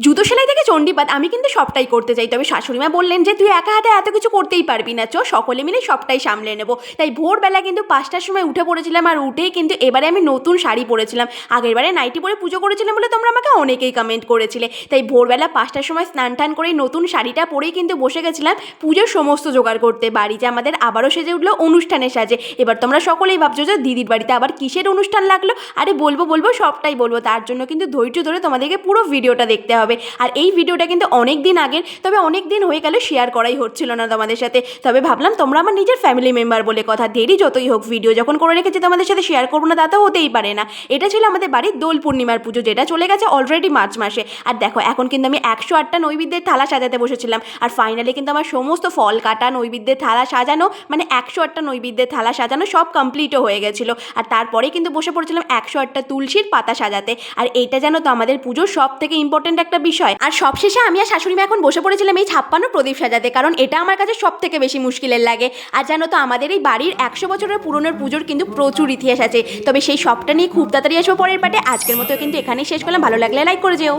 জুতো সেলাই থেকে চণ্ডীপাঠ আমি কিন্তু সবটাই করতে চাই, তবে শাশুড়িমা বললেন যে তুই একা হাতে এত কিছু করতেই পারবি না, সকলে মিলে সবটাই সামলে নেবো। তাই ভোরবেলা কিন্তু 5টার সময় উঠে পড়েছিলাম, আর উঠেই কিন্তু এবারে আমি নতুন শাড়ি পরেছিলাম। আগের বারে নাইটি পরে পুজো করেছিলাম বলে তোমরা আমাকে অনেকেই কমেন্ট করেছিলে। তাই ভোরবেলা 5টার সময় স্নান টান করে নতুন শাড়িটা পরেই কিন্তু বসে গেছিলাম পুজোর সমস্ত জোগাড় করতে। বাড়িতে আমাদের আবারও সেজে উঠলো অনুষ্ঠানের সাজে। এবার তোমরা সকলেই ভাবছো যে দিদির বাড়িতে আবার কিসের অনুষ্ঠান লাগলো। আরে বলবো সবটাই বলবো, তার জন্য কিন্তু ধৈর্য ধরে তোমাদেরকে পুরো ভিডিওটা দেখতে হবে। আর এই ভিডিওটা কিন্তু অনেক দিন আগের, তবে অনেক দিন হয়ে গেলে শেয়ার করাই হচ্ছিল না তোমাদের সাথে। তবে ভাবলাম তোমরা আমার নিজের ফ্যামিলি মেম্বার বলে কথা, দেরি যতই হোক ভিডিও যখন করে রেখেছি তোমাদের সাথে শেয়ার করবো না তা তো হতেই পারে না। এটা ছিল আমাদের বাড়ির দোল পূর্ণিমার পুজো, যেটা চলে গেছে অলরেডি মার্চ মাসে। আর দেখো এখন কিন্তু আমি 108টা নৈবেদ্যের থালা সাজাতে বসেছিলাম, আর ফাইনালি কিন্তু আমার সমস্ত ফল কাটা, নৈবেদ্যের থালা সাজানো, মানে 108টা নৈবেদ্যের থালা সাজানো সব কমপ্লিটও হয়ে গেছিলো। আর তারপরে কিন্তু বসে পড়েছিলাম 108টা তুলসীর পাতা সাজাতে। আর এইটা জানো তো আমাদের পুজোর সব থেকে ইম্পর্টেন্ট একটা বিষয়। আর সবশেষে আমি আর শাশুড়িমা এখন বসে পড়েছিলাম এই 56 প্রদীপ সাজাতে, কারণ এটা আমার কাছে সব থেকে বেশি মুশকিলের লাগে। আর জানো তো আমাদের এই বাড়ির 100 বছরের পুরনোর পুজোর কিন্তু প্রচুর ইতিহাস আছে, তবে সেই সবটা নিয়ে খুব তাড়াতাড়ি আসবো পরের পার্টে। আজকের মতো কিন্তু এখানেই শেষ করলাম, ভালো লাগলে লাইক করে যেও।